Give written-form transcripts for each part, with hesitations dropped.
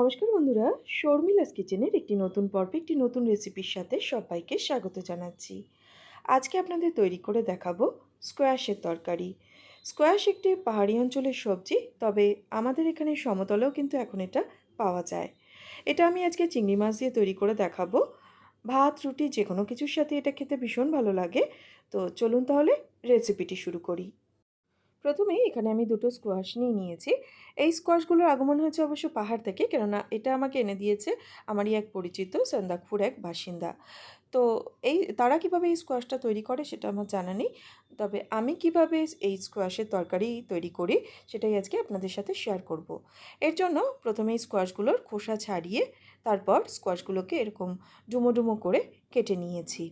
নমস্কার বন্ধুরা, শর্মিলাস কিচেনের একটি নতুন পর্বে একটি নতুন রেসিপির সাথে সবাইকে স্বাগত জানাচ্ছি। আজকে আপনাদের তৈরি করে দেখাবো স্কোয়াশের তরকারি। স্কোয়াশ একটি পাহাড়ি অঞ্চলের সবজি, তবে আমাদের এখানে সমতলেও কিন্তু এখন এটা পাওয়া যায়। এটা আমি আজকে চিংড়ি মাছ দিয়ে তৈরি করে দেখাবো। ভাত, রুটি যে কোনো কিছুর সাথে এটা খেতে ভীষণ ভালো লাগে। তো চলুন তাহলে রেসিপিটি শুরু করি। প্রথমেই এখানে আমি দুটো স্কোয়াশ নিয়ে নিয়েছি। এই স্কোয়াশগুলোর আগমন হয়েছে অবশ্য পাহাড় থেকে, কেননা এটা আমাকে এনে দিয়েছে আমারই এক পরিচিত সন্দাকপুর এক বাসিন্দা। তো তারা কীভাবে এই স্কোয়াশটা তৈরি করে সেটা আমার জানা নেই, তবে আমি কিভাবে এই স্কোয়াশের তরকারি তৈরি করি সেটাই আজকে আপনাদের সাথে শেয়ার করব। এর জন্য প্রথমে এই স্কোয়াশগুলোর খোসা ছাড়িয়ে তারপর স্কোয়াশগুলোকে এরকম ডুমো ডুমো করে কেটে নিয়েছি।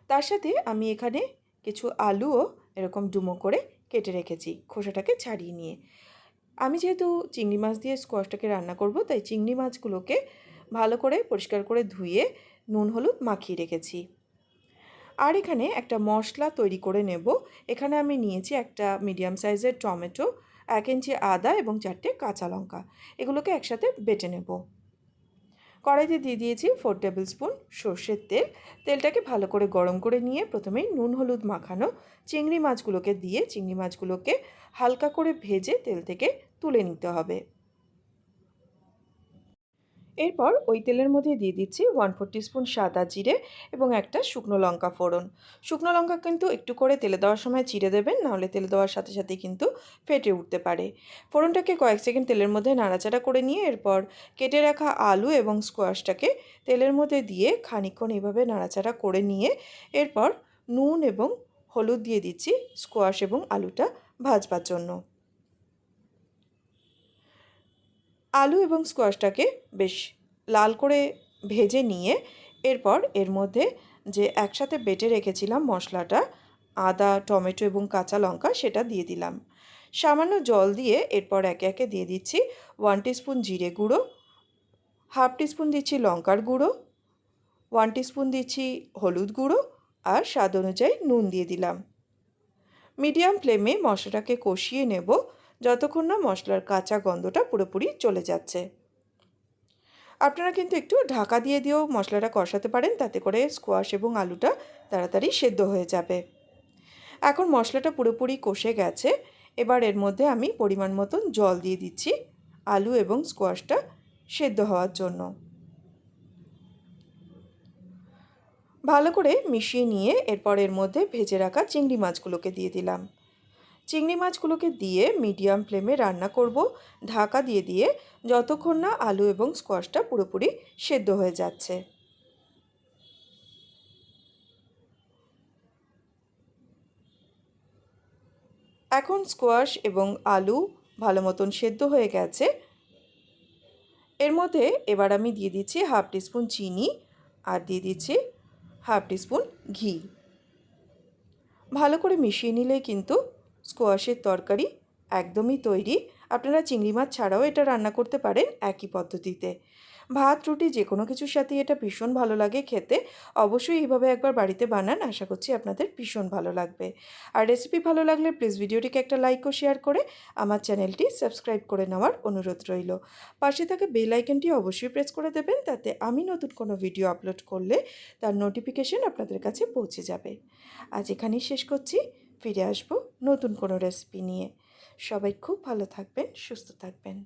তার সাথে আমি এখানে কিছু আলুও এরকম ডুমো করে কেটে রেখেছি খোসাটাকে ছাড়িয়ে নিয়ে। আমি যেহেতু চিংড়ি মাছ দিয়ে স্কোয়াশটাকে রান্না করব, তাই চিংড়ি মাছগুলোকে ভালো করে পরিষ্কার করে ধুয়ে নুন হলুদ মাখিয়ে রেখেছি। আর এখানে একটা মশলা তৈরি করে নেব। এখানে আমি নিয়েছি একটা মিডিয়াম সাইজের টমেটো, 1 ইঞ্চি আদা এবং 4টে কাঁচা লঙ্কা। এগুলোকে একসাথে বেটে নেব। কড়াইতে দিয়ে দিয়েছি 4 টেবিল স্পুন সর্ষের তেল। তেলটাকে ভালো করে গরম করে নিয়ে প্রথমেই নুন হলুদ মাখানো চিংড়ি মাছগুলোকে দিয়ে চিংড়ি মাছগুলোকে হালকা করে ভেজে তেল থেকে তুলে নিতে হবে। এরপর ওই তেলের মধ্যে দিয়ে দিচ্ছি 1/4 টিস্পুন সাদা জিরে এবং একটা শুকনো লঙ্কা ফোড়ন। শুকনো লঙ্কা কিন্তু একটু করে তেলে দেওয়ার সময় চিড়ে দেবেন, নাহলে তেলে দেওয়ার সাথে সাথেই কিন্তু ফেটে উঠতে পারে। ফোড়নটাকে কয়েক সেকেন্ড তেলের মধ্যে নাড়াচাড়া করে নিয়ে এরপর কেটে রাখা আলু এবং স্কোয়াশটাকে তেলের মধ্যে দিয়ে খানিকক্ষণ এভাবে নাড়াচাড়া করে নিয়ে এরপর নুন এবং হলুদ দিয়ে দিচ্ছি স্কোয়াশ এবং আলুটা ভাজবার জন্য। আলু এবং স্কোয়াশটাকে বেশ লাল করে ভেজে নিয়ে এরপর এর মধ্যে যে একসাথে বেটে রেখেছিলাম মশলাটা, আদা, টমেটো এবং কাঁচা লঙ্কা, সেটা দিয়ে দিলাম। সামান্য জল দিয়ে এরপর একে একে দিয়ে দিচ্ছি 1 টিস্পুন জিরে গুঁড়ো, 1/2 টিস্পুন দিচ্ছি লঙ্কার গুঁড়ো, 1 টিস্পুন দিচ্ছি হলুদ গুঁড়ো আর স্বাদ অনুযায়ী নুন দিয়ে দিলাম। মিডিয়াম ফ্লেমে মশলাটাকে কষিয়ে নেব যতক্ষণ না মশলার কাঁচা গন্ধটা পুরোপুরি চলে যাচ্ছে। আপনারা কিন্তু একটু ঢাকা দিয়ে দিয়েও মশলাটা কষাতে পারেন, তাতে করে স্কোয়াশ এবং আলুটা তাড়াতাড়ি সেদ্ধ হয়ে যাবে। এখন মশলাটা পুরোপুরি কষে গেছে। এবার এর মধ্যে আমি পরিমাণ মতন জল দিয়ে দিচ্ছি আলু এবং স্কোয়াশটা সেদ্ধ হওয়ার জন্য। ভালো করে মিশিয়ে নিয়ে এরপর এর মধ্যে ভেজে রাখা চিংড়ি মাছগুলোকে দিয়ে দিলাম। চিংড়ি মাছগুলোকে দিয়ে মিডিয়াম ফ্লেমে রান্না করব ঢাকা দিয়ে দিয়ে, যতক্ষণ না আলু এবং স্কোয়াশটা পুরোপুরি সেদ্ধ হয়ে যাচ্ছে। এখন স্কোয়াশ এবং আলু ভালো মতন সেদ্ধ হয়ে গেছে। এর মধ্যে এবার আমি দিয়ে দিচ্ছি 1/2 টিস্পুন চিনি আর দিয়ে দিচ্ছি 1/2 টিস্পুন ঘি। ভালো করে মিশিয়ে নিলেই কিন্তু স্কোয়াশের তরকারি একদমই তৈরি। আপনারা চিংড়ি মাছ ছাড়াও এটা রান্না করতে পারেন একই পদ্ধতিতে। ভাত, রুটি যে কোনো কিছুর সাথেই এটা ভীষণ ভালো লাগে খেতে। অবশ্যই এইভাবে একবার বাড়িতে বানান, আশা করছি আপনাদের ভীষণ ভালো লাগবে। আর রেসিপি ভালো লাগলে প্লিজ ভিডিওটিকে একটা লাইক ও শেয়ার করে আমার চ্যানেলটি সাবস্ক্রাইব করে নেওয়ার অনুরোধ রইল। পাশে থাকা বেল আইকনটি অবশ্যই প্রেস করে দেবেন, তাতে আমি নতুন কোনো ভিডিও আপলোড করলে তার নোটিফিকেশন আপনাদের কাছে পৌঁছে যাবে। আজ এখানেই শেষ করছি, ফিরে আসবো নতুন কোনো রেসিপি নিয়ে। সবাই খুব ভালো থাকবেন, সুস্থ থাকবেন।